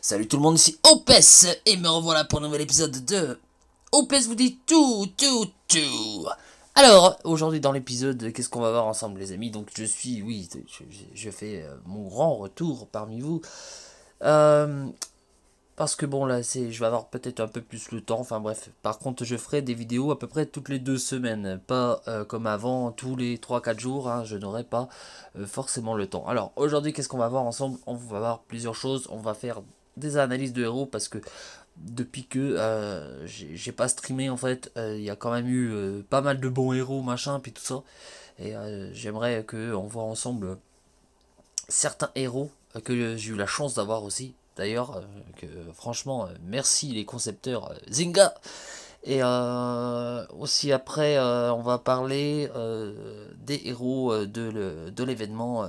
Salut tout le monde, ici Opes et me revoilà pour un nouvel épisode de Opes vous dit tout. Alors, aujourd'hui dans l'épisode, qu'est-ce qu'on va voir ensemble les amis? Donc je fais mon grand retour parmi vous. Parce que bon là, je vais avoir peut-être un peu plus le temps, enfin bref. Par contre, je ferai des vidéos à peu près toutes les 2 semaines. Pas comme avant, tous les 3-4 jours, hein, je n'aurai pas forcément le temps. Alors, aujourd'hui, qu'est-ce qu'on va voir ensemble? On va voir plusieurs choses, on va faire des analyses de héros parce que depuis que j'ai pas streamé en fait, il y a quand même eu pas mal de bons héros machin puis tout ça. Et j'aimerais que on voit ensemble certains héros que j'ai eu la chance d'avoir aussi. D'ailleurs, que franchement, merci les concepteurs Zynga. Et aussi après, on va parler des héros de l'événement.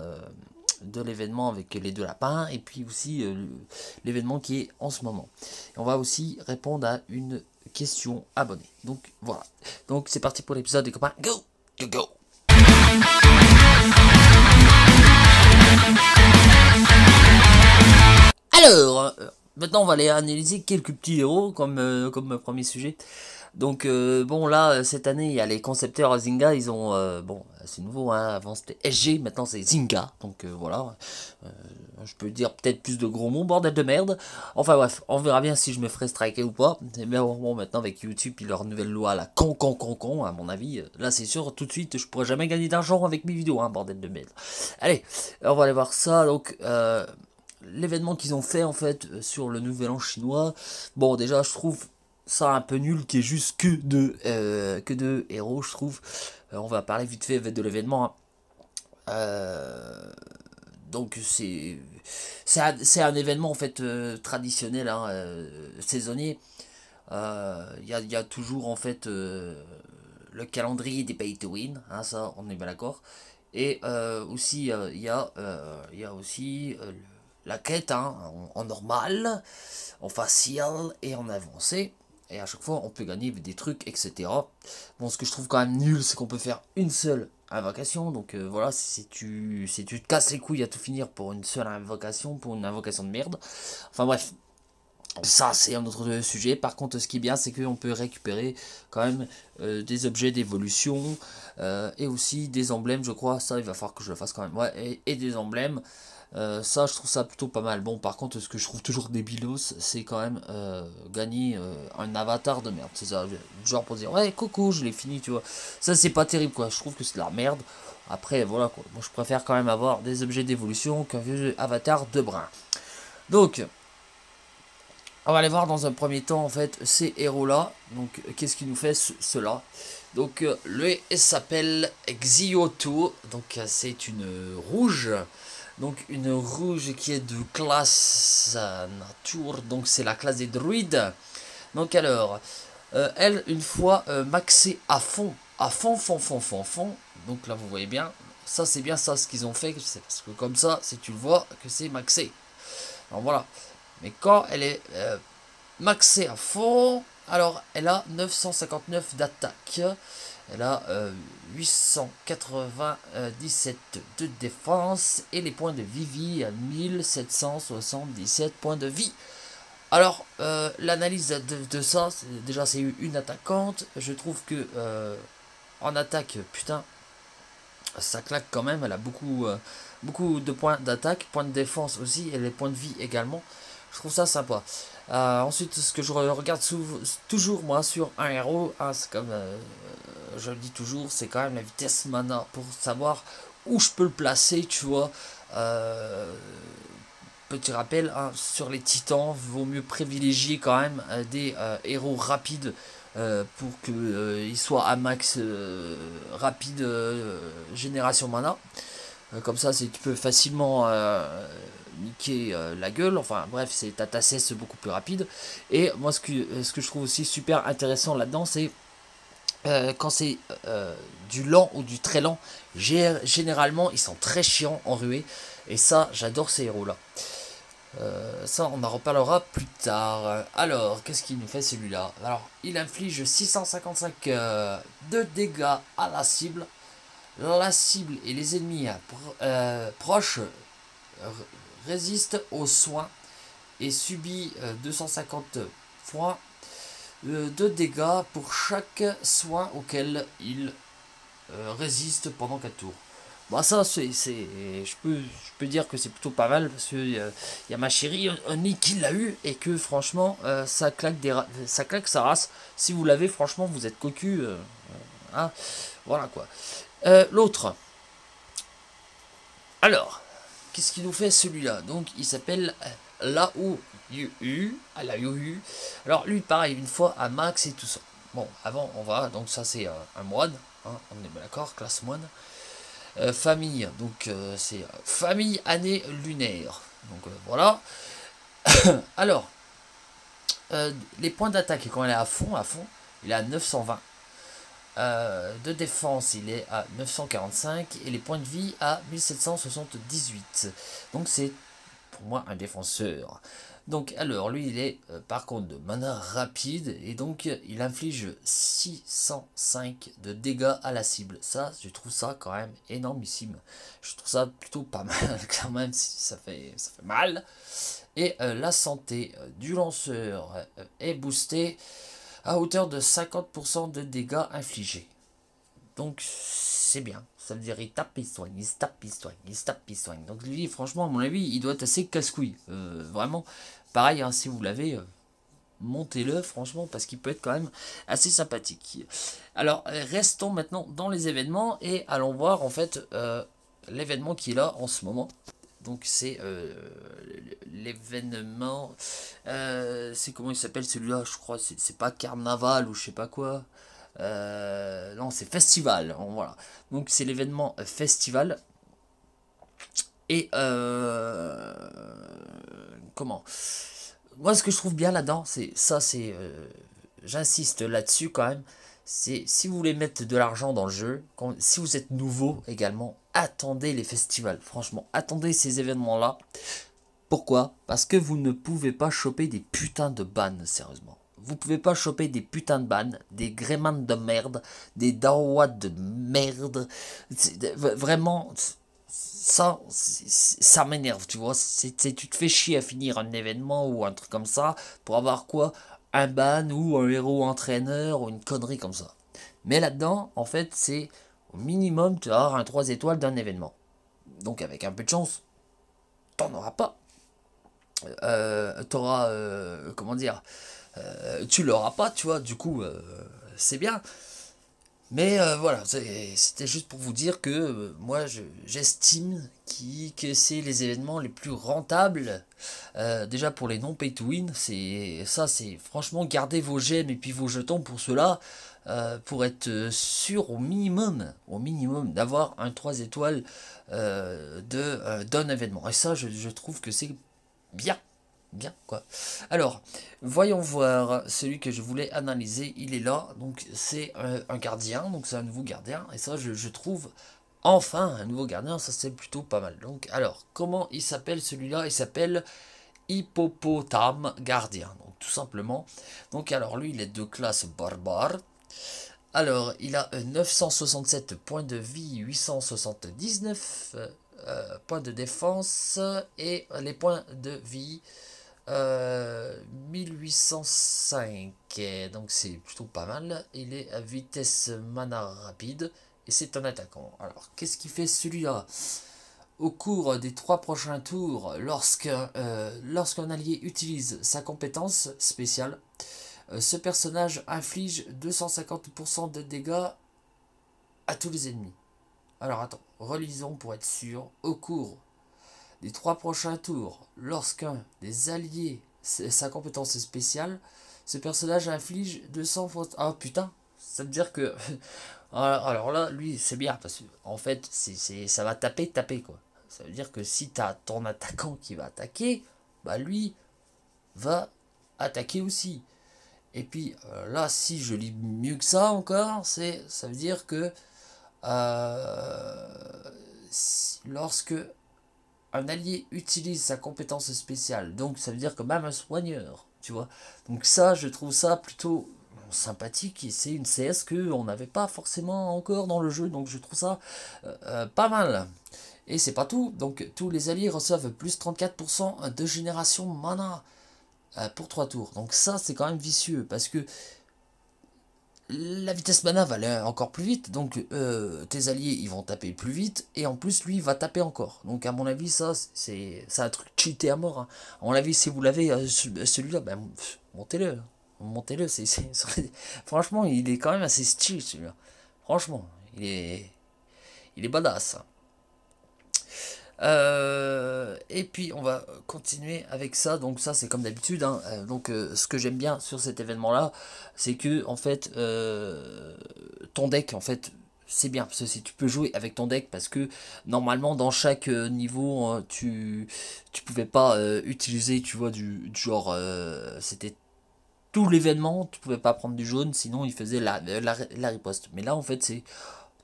De l'événement avec les 2 lapins et puis aussi l'événement qui est en ce moment. Et on va aussi répondre à une question abonnée. Donc voilà. Donc c'est parti pour l'épisode des copains. Go, go, go. Alors, maintenant on va aller analyser quelques petits héros comme premier sujet. Donc bon là cette année il y a les concepteurs Zynga, ils ont bon c'est nouveau hein, avant c'était SG, maintenant c'est Zynga, donc voilà, je peux dire peut-être plus de gros mots, bordel de merde. Enfin bref, on verra bien si je me ferai striker ou pas. Mais bon maintenant avec YouTube et leur nouvelle loi la con à mon avis, là c'est sûr tout de suite je pourrais jamais gagner d'argent avec mes vidéos, hein, bordel de merde. Allez, on va aller voir ça. Donc l'événement qu'ils ont fait en fait sur le nouvel an chinois, bon déjà je trouve ça un peu nul qui est juste que de héros je trouve. On va parler vite fait de l'événement, hein. Donc c'est un événement en fait traditionnel, hein, saisonnier. Y a toujours en fait le calendrier des pay to win, hein, ça on est bien d'accord. Et aussi il y a aussi la quête, hein, en normal, en facile et en avancé. Et à chaque fois, on peut gagner des trucs, etc. Bon, ce que je trouve quand même nul, c'est qu'on peut faire une seule invocation. Donc voilà, si tu te casses les couilles à tout finir pour une seule invocation, pour une invocation de merde. Enfin bref, ça c'est un autre sujet. Par contre, ce qui est bien, c'est qu'on peut récupérer quand même des objets d'évolution et aussi des emblèmes, je crois. Ça, il va falloir que je le fasse quand même. Ouais, et des emblèmes. Ça, je trouve ça plutôt pas mal. Bon, par contre, ce que je trouve toujours débilos, c'est quand même gagner un avatar de merde. C'est ça, genre pour dire, ouais, coucou, je l'ai fini, tu vois. Ça, c'est pas terrible, quoi. Je trouve que c'est de la merde. Après, voilà, quoi. Moi, je préfère quand même avoir des objets d'évolution qu'un vieux avatar de brun. Donc, on va aller voir dans un premier temps, en fait, ces héros-là. Donc, qu'est-ce qui nous fait cela? Donc, lui, il s'appelle Xioto. Donc, c'est une rouge. Donc une rouge qui est de classe nature, donc c'est la classe des druides. Donc alors, elle, une fois maxée à fond, donc là vous voyez bien, ça c'est bien ça ce qu'ils ont fait, c'est parce que comme ça, si tu le vois, que c'est maxé. Alors voilà, mais quand elle est maxée à fond, alors elle a 959 d'attaque. Elle a 897 de défense et les points de vie à 1777 points de vie. Alors, l'analyse de ça, déjà c'est une attaquante. Je trouve que en attaque, putain, ça claque quand même. Elle a beaucoup de points d'attaque, points de défense aussi et les points de vie également. Je trouve ça sympa. Ensuite, ce que je regarde toujours moi sur un héros, hein, c'est comme je le dis toujours, c'est quand même la vitesse mana pour savoir où je peux le placer, tu vois. Petit rappel, hein, sur les titans, vaut mieux privilégier quand même des héros rapides pour qu'ils soient à max rapide génération mana. Comme ça, tu peux facilement niquer la gueule. Enfin bref, ta cesse beaucoup plus rapide. Et moi, ce que je trouve aussi super intéressant là-dedans, c'est quand c'est du lent ou du très lent, généralement ils sont très chiants en ruée. Et ça, j'adore ces héros-là. Ça, on en reparlera plus tard. Alors, qu'est-ce qu'il nous fait celui-là? Alors, il inflige 655 de dégâts à la cible. La cible et les ennemis proches résistent aux soins et subit 250 points de dégâts pour chaque soin auquel il résiste pendant 4 tours. Bon, ça, je peux dire que c'est plutôt pas mal parce que y a ma chérie Nick qui l'a eu et que franchement, ça claque sa race. Si vous l'avez, franchement, vous êtes cocu. Hein, voilà quoi. L'autre. Alors, qu'est-ce qu'il nous fait celui-là? Donc, il s'appelle Lao Yu. Alors, lui, pareil, une fois à max et tout ça. Bon, avant, on va. Donc, ça, c'est un moine. Hein, on est d'accord, classe moine. Famille, donc c'est famille année lunaire. Donc voilà. Alors, les points d'attaque, quand elle est à fond, il est à 920. De défense, il est à 945. Et les points de vie à 1778. Donc c'est pour moi un défenseur. Donc alors lui il est par contre de mana rapide et donc il inflige 605 de dégâts à la cible. Ça je trouve ça quand même énormissime. Je trouve ça plutôt pas mal quand même si ça fait mal. Et la santé du lanceur est boostée à hauteur de 50% de dégâts infligés. Donc c'est bien. Ça veut dire il tape, il soigne, il tape, il soigne, il tape, il soigne. Donc lui, franchement, à mon avis, il doit être assez casse-couille. Vraiment, pareil, hein, si vous l'avez, montez-le, franchement, parce qu'il peut être quand même assez sympathique. Alors, restons maintenant dans les événements et allons voir en fait l'événement qui est là en ce moment. Donc c'est l'événement, c'est comment il s'appelle celui-là, je crois, c'est pas carnaval ou je sais pas quoi. Non, c'est festival. Voilà. Donc c'est l'événement festival. Et comment? Moi, ce que je trouve bien là-dedans, c'est ça, c'est j'insiste là-dessus quand même. C'est si vous voulez mettre de l'argent dans le jeu, si vous êtes nouveau également, attendez les festivals. Franchement, attendez ces événements-là. Pourquoi? Parce que vous ne pouvez pas choper des putains de bans, sérieusement. Vous pouvez pas choper des putains de bans, des grémans de merde, des darois de merde. Vraiment, ça m'énerve, tu vois. Tu te fais chier à finir un événement ou un truc comme ça pour avoir quoi? Un ban ou un héros entraîneur ou une connerie comme ça. Mais là-dedans, en fait, c'est au minimum, tu vas avoir un 3 étoiles d'un événement. Donc avec un peu de chance, t'en auras pas. T'auras, comment dire, tu l'auras pas, tu vois, du coup, c'est bien. Mais voilà, c'était juste pour vous dire que moi, j'estime que c'est les événements les plus rentables. Déjà pour les non pay to win, c'est franchement garder vos gemmes et puis vos jetons pour cela, pour être sûr au minimum d'avoir un 3 étoiles d'un événement. Et ça, je trouve que c'est bien. Bien, quoi. Alors, voyons voir celui que je voulais analyser. Il est là, donc c'est un gardien, donc c'est un nouveau gardien. Et ça, je trouve enfin un nouveau gardien, ça c'est plutôt pas mal. Donc, alors, comment il s'appelle celui-là? Il s'appelle Hippopotame Gardien, donc tout simplement. Donc, alors, lui, il est de classe barbare. Alors, il a 967 points de vie, 879 points de défense et les points de vie 1805, donc c'est plutôt pas mal. Il est à vitesse mana rapide et c'est un attaquant. Alors qu'est-ce qu'il fait celui-là? Au cours des 3 prochains tours, lorsqu'un allié utilise sa compétence spéciale, ce personnage inflige 250% de dégâts à tous les ennemis. Alors attends, relisons pour être sûr. Au cours des 3 prochains tours, lorsqu'un des alliés sa compétence spéciale, ce personnage inflige 200 fois... Ah putain, ça veut dire que... Alors là, lui, c'est bien, parce que en fait, ça va taper quoi. Ça veut dire que si t'as ton attaquant qui va attaquer, bah lui va attaquer aussi. Et puis là, si je lis mieux que ça encore, ça veut dire que lorsque un allié utilise sa compétence spéciale, donc ça veut dire que même un soigneur, tu vois. Donc ça, je trouve ça plutôt sympathique et c'est une CS que on n'avait pas forcément encore dans le jeu, donc je trouve ça pas mal. Et c'est pas tout, donc tous les alliés reçoivent plus 34% de génération mana pour 3 tours. Donc ça c'est quand même vicieux, parce que la vitesse mana va aller encore plus vite, donc tes alliés ils vont taper plus vite, et en plus lui il va taper encore. Donc à mon avis ça c'est un truc cheaté à mort. Hein. À mon avis si vous l'avez celui-là, ben, montez-le. Montez-le, franchement il est quand même assez stylé celui-là. Franchement, il est badass. Et puis on va continuer avec ça. Donc ça c'est comme d'habitude. Hein. Donc ce que j'aime bien sur cet événement là, c'est que en fait ton deck en fait c'est bien parce que si tu peux jouer avec ton deck, parce que normalement dans chaque niveau tu pouvais pas utiliser, tu vois, du genre c'était tout l'événement, tu pouvais pas prendre du jaune, sinon il faisait la riposte. Mais là en fait c'est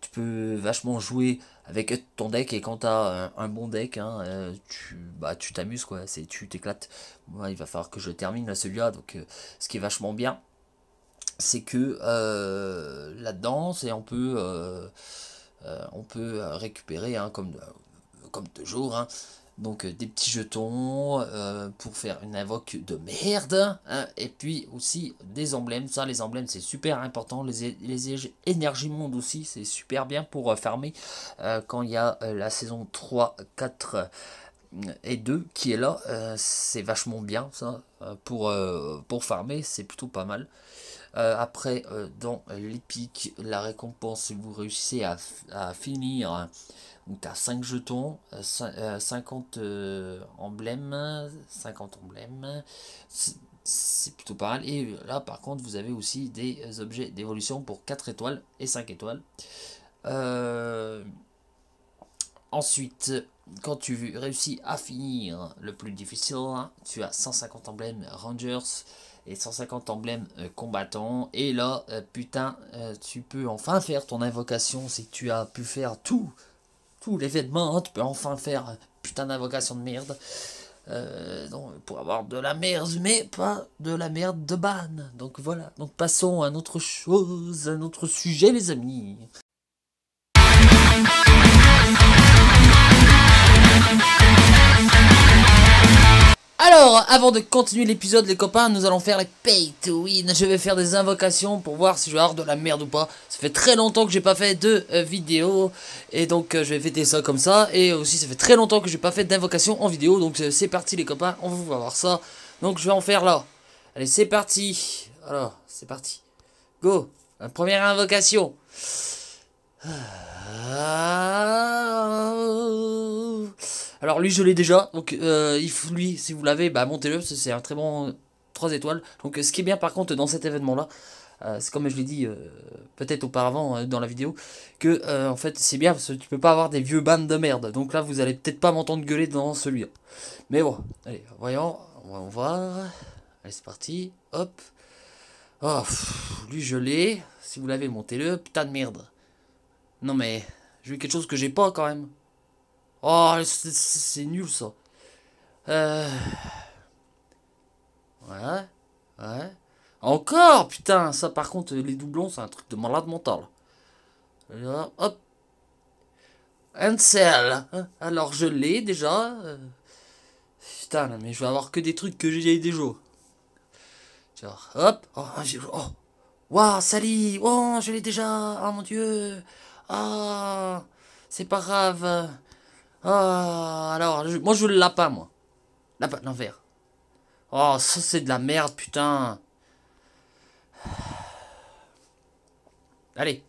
tu peux vachement jouer avec ton deck, et quand tu as un bon deck, hein, tu t'amuses quoi, tu t'éclates. Moi, il va falloir que je termine celui-là, donc ce qui est vachement bien, c'est que là-dedans, on peut récupérer hein, comme toujours. Hein, donc des petits jetons pour faire une invoque de merde. Hein, et puis aussi des emblèmes. Ça les emblèmes c'est super important. Les énergies monde aussi c'est super bien pour farmer quand il y a la saison 3, 4 et 2 qui est là. C'est vachement bien ça. Pour farmer c'est plutôt pas mal. Après dans l'épique, la récompense si vous réussissez à finir. Donc tu as 5 jetons, 50 emblèmes, 50 emblèmes, c'est plutôt pas mal. Et là par contre vous avez aussi des objets d'évolution pour 4 étoiles et 5 étoiles. Ensuite, quand tu réussis à finir le plus difficile, hein, tu as 150 emblèmes Rangers et 150 emblèmes combattants. Et là, putain, tu peux enfin faire ton invocation si tu as pu faire tout l'événement, hein, tu peux enfin faire putain d'invocation de merde. Donc, pour avoir de la merde, mais pas de la merde de ban. Donc voilà, donc passons à une autre chose, à un autre sujet les amis. Alors, avant de continuer l'épisode les copains, nous allons faire les pay to win. Je vais faire des invocations pour voir si je vais avoir de la merde ou pas. Ça fait très longtemps que j'ai pas fait de vidéo, et donc je vais fêter ça comme ça. Et aussi ça fait très longtemps que j'ai pas fait d'invocation en vidéo, donc c'est parti les copains, on va voir ça. Donc je vais en faire là. Allez c'est parti. Alors c'est parti. Go. La première invocation. Alors lui je l'ai déjà, donc lui si vous l'avez, bah montez-le, c'est un très bon 3 étoiles. Donc ce qui est bien par contre dans cet événement là, c'est comme je l'ai dit peut-être auparavant dans la vidéo, que en fait c'est bien parce que tu peux pas avoir des vieux bans de merde. Donc là vous allez peut-être pas m'entendre gueuler dans celui-là. Mais bon, allez voyons, on va voir. Allez c'est parti, hop. Oh, lui je l'ai, si vous l'avez montez-le, putain de merde. Non mais, j'ai eu quelque chose que j'ai pas quand même. Oh, c'est nul ça. Ouais, ouais. Encore, putain, ça par contre, les doublons, c'est un truc de malade mental. Là, hop. Ansel. Alors je l'ai déjà. Putain, mais je vais avoir que des trucs que j'ai déjà. Genre, hop. Oh, oh. Waouh, Sally. Oh, je l'ai déjà. Oh mon dieu. Ah, c'est pas grave. Ah, alors, moi je veux le lapin, moi. Lapin, l'envers. Oh, ça c'est de la merde, putain. Allez.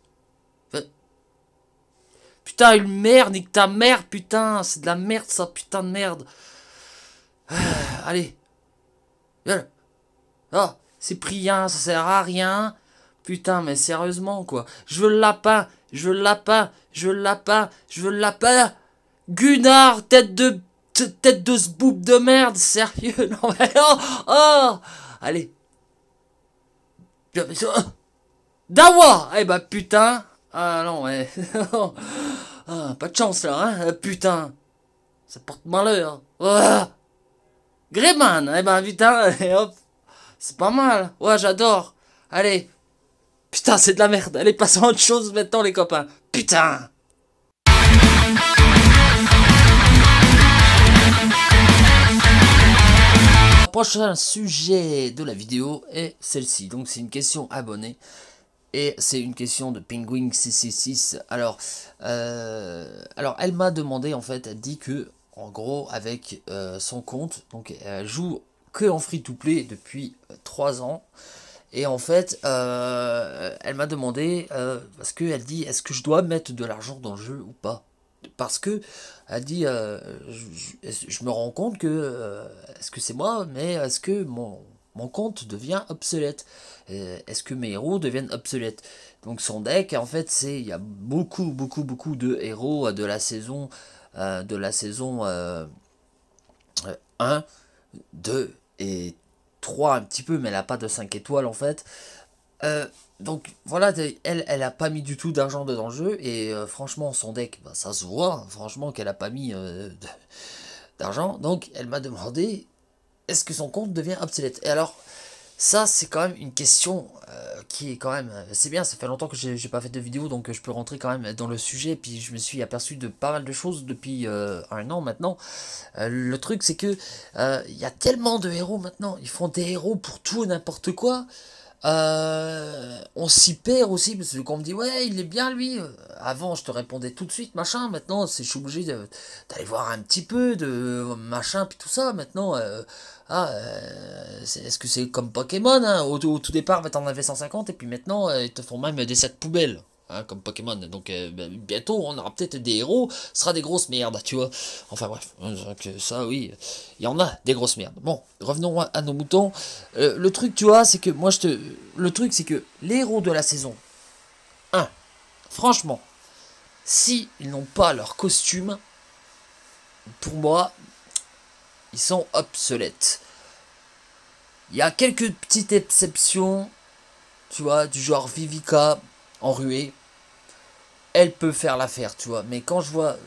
Putain, une merde, nique ta mère, putain. C'est de la merde, ça, putain de merde. Allez. Oh, c'est pris rien, ça sert à rien. Putain, mais sérieusement, quoi. Je veux le lapin, je veux le lapin, je veux le lapin, je veux le lapin. Gunnar, tête de ce boob de merde, sérieux, non mais oh, oh. Allez. Dawa. Eh bah putain. Ah non, ouais. Ah, pas de chance là, hein, putain. Ça porte malheur. Oh. Greyman, eh bah putain, et hop. C'est pas mal, ouais j'adore. Allez. Putain c'est de la merde, allez passons à autre chose maintenant les copains. Putain. prochain sujet de la vidéo est celle-ci. Donc c'est une question abonnée. Et c'est une question de Penguin666. Alors elle m'a demandé, en fait, elle dit que, en gros, avec son compte, donc elle joue que en free-to-play depuis 3 ans. Et en fait, elle m'a demandé, parce qu'elle dit, est-ce que je dois mettre de l'argent dans le jeu ou pas? Parce que, elle dit, je me rends compte que, est-ce que c'est moi, mais est-ce que mon compte devient obsolète? Est-ce que mes héros deviennent obsolètes? Donc son deck, en fait, il y a beaucoup de héros de la saison 1, 2 et 3 un petit peu, mais elle n'a pas de 5 étoiles en fait. Donc voilà, elle a pas mis du tout d'argent dans le jeu, et franchement son deck, bah, ça se voit, hein, franchement qu'elle a pas mis d'argent. Donc elle m'a demandé, est-ce que son compte devient obsolète? Et alors, ça c'est quand même une question qui est quand même, c'est bien, ça fait longtemps que j'ai pas fait de vidéo, donc je peux rentrer quand même dans le sujet, puis je me suis aperçu de pas mal de choses depuis 1 an maintenant. Le truc c'est que il y a tellement de héros maintenant, ils font des héros pour tout et n'importe quoi. On s'y perd aussi, parce que quand on me dit ouais il est bien lui, avant je te répondais tout de suite machin, maintenant je suis obligé d'aller voir un petit peu de machin puis tout ça. Maintenant est-ce que c'est comme Pokémon, hein, au tout départ t'en avais 150 et puis maintenant ils te font même des sacs poubelles, hein, comme Pokémon. Donc bientôt on aura peut-être des héros, ce sera des grosses merdes, tu vois. Enfin bref, donc, ça oui, il y en a des grosses merdes. Bon, revenons à nos moutons. Le truc, tu vois, c'est que moi le truc c'est que les héros de la saison 1, franchement, si ils n'ont pas leur costume, pour moi, ils sont obsolètes. Il y a quelques petites exceptions, tu vois, du genre Vivica en ruée. Elle peut faire l'affaire, tu vois. Mais quand je vois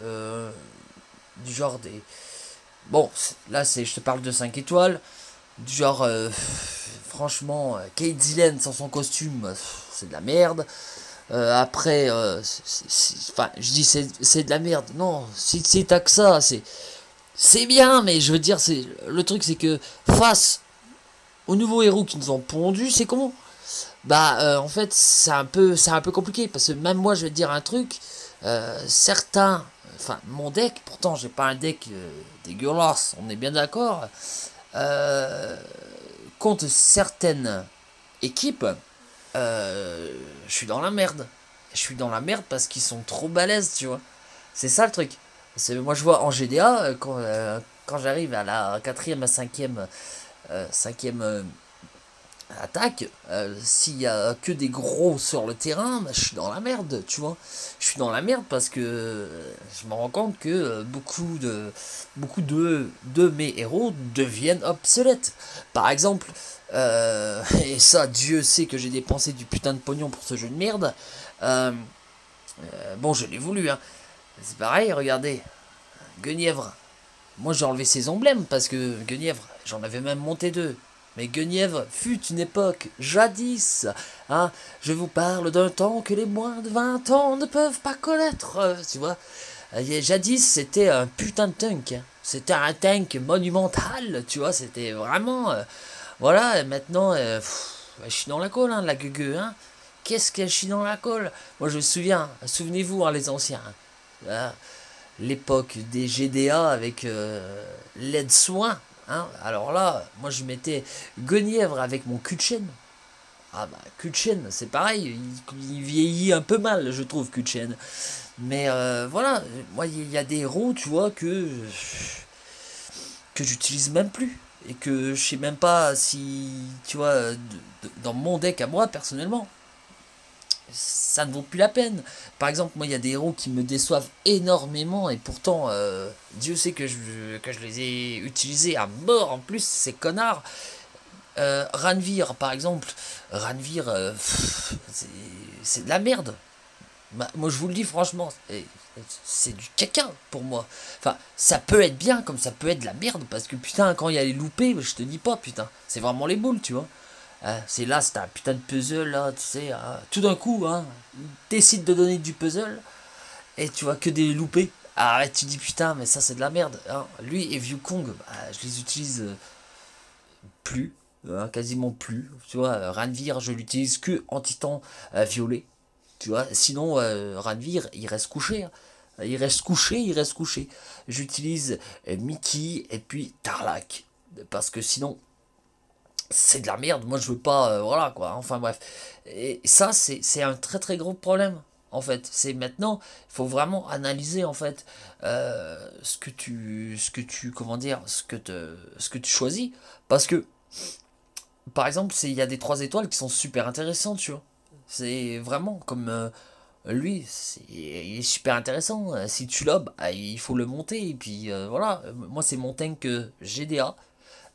du genre des... Bon, là, je te parle de 5 étoiles. Du genre, franchement, Kate Zillen sans son costume, c'est de la merde. Après, enfin, je dis c'est de la merde. Non, si t'as que ça, c'est bien, mais je veux dire, le truc, c'est que face aux nouveaux héros qui nous ont pondu, c'est comment? Bah, en fait, c'est un peu compliqué, parce que même moi, je vais te dire un truc, certains, enfin, mon deck, pourtant, j'ai pas un deck dégueulasse, on est bien d'accord, contre certaines équipes, je suis dans la merde. Je suis dans la merde parce qu'ils sont trop balèzes, tu vois. C'est ça le truc. Moi, je vois en GDA, quand j'arrive à la 4e à 5e, 5e attaque, s'il y a que des gros sur le terrain, bah, je suis dans la merde, tu vois. Je suis dans la merde parce que je me rends compte que beaucoup de mes héros deviennent obsolètes. Par exemple, et ça, Dieu sait que j'ai dépensé du putain de pognon pour ce jeu de merde. Bon, je l'ai voulu, hein. C'est pareil, regardez, Guenièvre. Moi, j'ai enlevé ses emblèmes parce que Guenièvre, j'en avais même monté 2. Mais Guenièvre fut une époque, jadis, hein, je vous parle d'un temps que les moins de 20 ans ne peuvent pas connaître, tu vois. Jadis, c'était un putain de tank, hein. C'était un tank monumental, tu vois, c'était vraiment... voilà, et maintenant, je suis dans la colle, hein, la gueule, hein. Qu'est-ce que je suis dans la colle? Moi, je me souviens, souvenez-vous, hein, les anciens, hein, l'époque des GDA avec l'aide soin. Hein. Alors là, moi je mettais Guenièvre avec mon cul de chaîne. Ah bah, cul de chaîne, c'est pareil, il vieillit un peu mal, je trouve, cul de chaîne. Mais voilà, moi il y a des héros, tu vois, que j'utilise même plus. Et que je sais même pas si, tu vois, dans mon deck à moi, personnellement, ça ne vaut plus la peine. Par exemple, moi, il y a des héros qui me déçoivent énormément, et pourtant, Dieu sait que je les ai utilisés à mort en plus, ces connards. Ranvir, par exemple. Ranvir, c'est de la merde. Bah, moi, je vous le dis franchement, c'est du caca pour moi. Enfin, ça peut être bien comme ça peut être de la merde, parce que putain, quand il y a les loupés, je te dis pas, putain, c'est vraiment les boules, tu vois. C'est là, c'est un putain de puzzle, là, tu sais, tout d'un coup, hein, il décide de donner du puzzle, et tu vois que des loupés. Arrête, tu dis putain, mais ça c'est de la merde. Hein. Lui et Viewkong, bah, je les utilise plus, quasiment plus. Tu vois, Ranvir, je l'utilise que en titan violet. Tu vois, sinon, Ranvir, il reste couché. Hein. Il reste couché, il reste couché. J'utilise Mickey et puis Tarlac. Parce que sinon, c'est de la merde. Moi, je veux pas. Voilà quoi. Enfin bref. Et ça, c'est un très très gros problème. En fait, c'est maintenant, il faut vraiment analyser en fait comment dire, ce que tu choisis, parce que par exemple, il y a des 3 étoiles qui sont super intéressantes, tu vois. C'est vraiment comme lui, il est super intéressant. Si tu l'as, bah, il faut le monter. Et puis voilà, moi c'est mon tank GDA,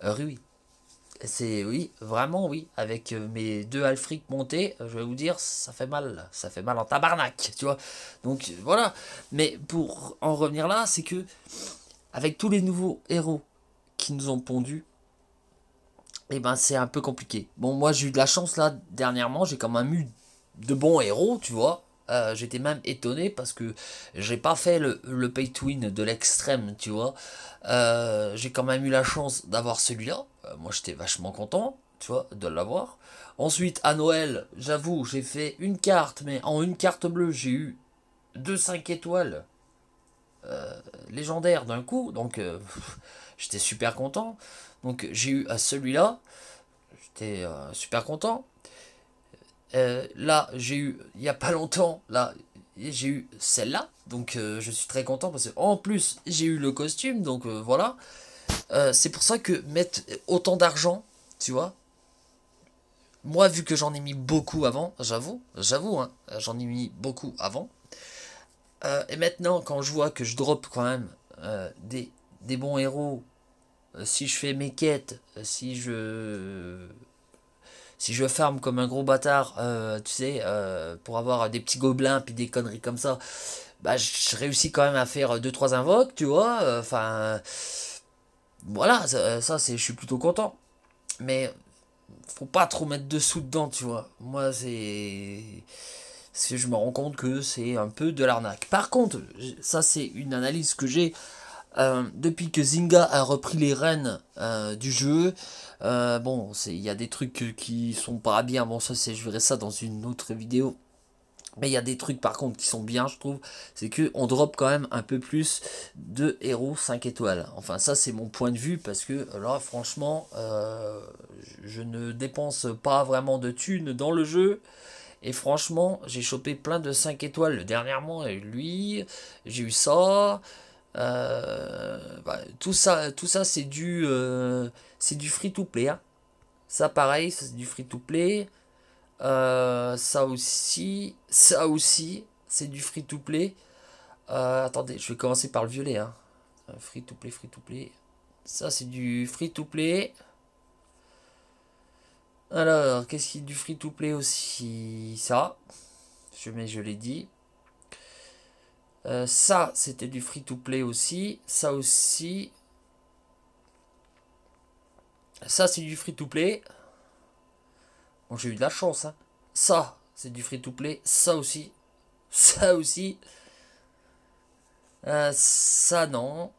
Rui. C'est oui, vraiment oui. Avec mes 2 Alfric montés, je vais vous dire, ça fait mal en tabarnak, tu vois. Donc voilà. Mais pour en revenir là, c'est que avec tous les nouveaux héros qui nous ont pondus, et ben c'est un peu compliqué. Bon, moi j'ai eu de la chance là dernièrement, j'ai quand même eu de bons héros, tu vois. J'étais même étonné parce que j'ai pas fait le pay to win de l'extrême, tu vois. J'ai quand même eu la chance d'avoir celui-là. Moi j'étais vachement content, tu vois, de l'avoir. Ensuite, à Noël, j'avoue, j'ai fait une carte, mais en une carte bleue, j'ai eu 5 étoiles légendaires d'un coup, donc j'étais super content. Donc j'ai eu à celui-là, j'étais super content. Là, j'ai eu, il n'y a pas longtemps, là, j'ai eu celle-là, donc je suis très content parce que en plus j'ai eu le costume, donc voilà. C'est pour ça que mettre autant d'argent, tu vois, moi vu que j'en ai mis beaucoup avant, j'avoue, hein, j'en ai mis beaucoup avant. Et maintenant, quand je vois que je drop quand même des bons héros, si je fais mes quêtes, si je farm comme un gros bâtard, tu sais, pour avoir des petits gobelins puis des conneries comme ça, bah je réussis quand même à faire deux trois invoques, tu vois. Enfin, voilà, ça c'est, je suis plutôt content. Mais faut pas trop mettre de sous dedans, tu vois. Moi, je me rends compte que c'est un peu de l'arnaque. Par contre, ça c'est une analyse que j'ai depuis que Zynga a repris les rênes du jeu. Bon, il y a des trucs qui sont pas bien. Bon, ça c'est, je verrai ça dans une autre vidéo. Mais il y a des trucs par contre qui sont bien, je trouve. C'est que on drop quand même un peu plus de héros 5 étoiles. Enfin, ça c'est mon point de vue parce que là, franchement, je ne dépense pas vraiment de thunes dans le jeu. Et franchement, j'ai chopé plein de 5 étoiles dernièrement. Et lui, j'ai eu ça. Tout ça c'est du free to play. Hein. Ça pareil, c'est du free to play. Ça aussi, c'est du free to play. Attendez, je vais commencer par le violet. Hein. Free to play, free to play. Ça, c'est du free to play. Alors, qu'est-ce qui est du free to play aussi? Ça, je l'ai dit. Ça, c'était du free to play aussi. Ça aussi. Ça, c'est du free to play. Bon, j'ai eu de la chance. Hein. Ça, c'est du free to play. Ça aussi. Ça aussi. Ça, non.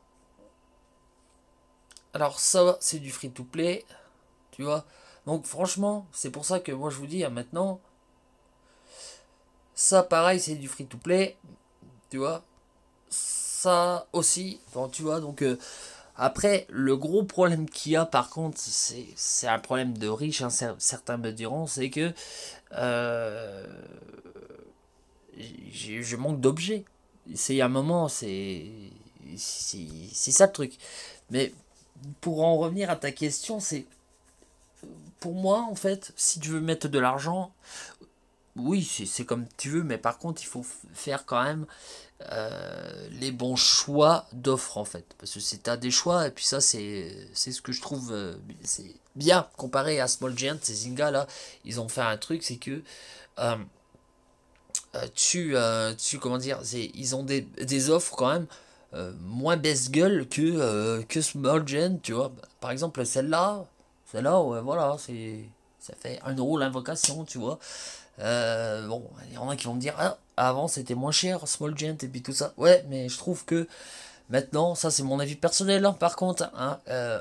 Alors, ça, c'est du free to play. Tu vois. Donc, franchement, c'est pour ça que moi, je vous dis, hein, maintenant. Ça, pareil, c'est du free to play. Tu vois. Ça aussi. Bon, tu vois, donc. Après, le gros problème qu'il y a, par contre, c'est un problème de riche, hein, certains me diront, c'est que euh, je manque d'objets. C'est un moment, c'est ça le truc. Mais pour en revenir à ta question, c'est pour moi, en fait, si tu veux mettre de l'argent, oui, c'est comme tu veux, mais par contre, il faut faire quand même les bons choix d'offres en fait. Parce que c'est à des choix, et puis ça, c'est ce que je trouve c'est bien comparé à Small Giant. Ces Zynga là, ils ont fait un truc, c'est que euh, comment dire, ils ont des offres quand même moins baisse-gueule que Small Giant, tu vois. Par exemple, celle-là, ouais, voilà, ça fait 1 € l'invocation, tu vois. Bon, il y en a qui vont me dire, ah, avant c'était moins cher, Small Giant et puis tout ça. Ouais, mais je trouve que Maintenant, ça c'est mon avis personnel, hein, par contre, hein,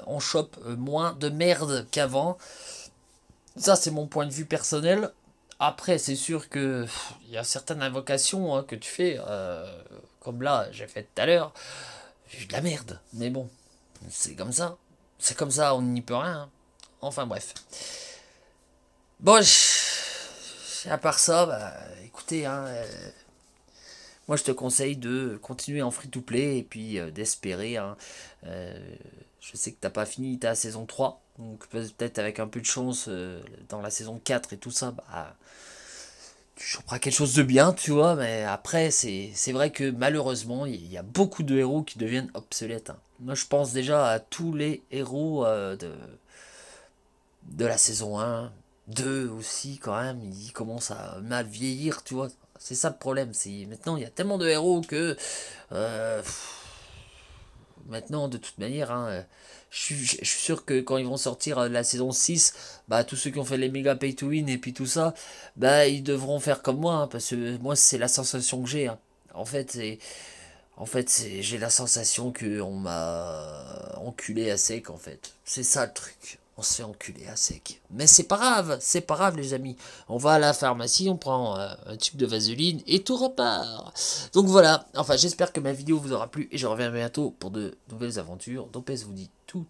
on chope moins de merde qu'avant. Ça c'est mon point de vue personnel. Après, c'est sûr que il y a certaines invocations hein, que tu fais, comme là, j'ai fait tout à l'heure, j'ai eu de la merde. Mais bon, c'est comme ça. C'est comme ça, on n'y peut rien. Hein. Enfin bref. Bon, à part ça, bah, écoutez, hein, moi je te conseille de continuer en free-to-play et puis d'espérer. Hein, euh, je sais que t'as pas fini ta saison 3, donc peut-être avec un peu de chance dans la saison 4 et tout ça, bah, tu choperas quelque chose de bien, tu vois, mais après, c'est vrai que malheureusement, il y a beaucoup de héros qui deviennent obsolètes. Hein. Moi, je pense déjà à tous les héros de la saison 1, 2 aussi, quand même, ils commencent à mal vieillir, tu vois. C'est ça le problème, c'est maintenant, il y a tellement de héros que... euh, maintenant, de toute manière, hein, je suis sûr que quand ils vont sortir la saison 6 bah, tous ceux qui ont fait les méga pay to win et puis tout ça, bah, ils devront faire comme moi, hein, parce que moi, c'est la sensation que j'ai. Hein. En fait, j'ai la sensation que on m'a enculé à sec, en fait. C'est ça le truc. On se fait enculer à sec. Mais c'est pas grave les amis. On va à la pharmacie, on prend un tube de vaseline et tout repart. Donc voilà, enfin j'espère que ma vidéo vous aura plu et je reviens bientôt pour de nouvelles aventures. Dopez vous dit tout.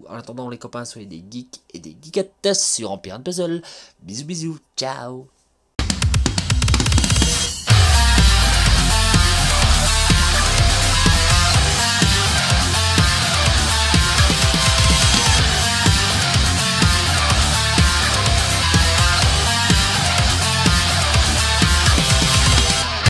En attendant les copains, soyez des geeks et des geekettes sur Empire Puzzle. Bisous bisous, ciao.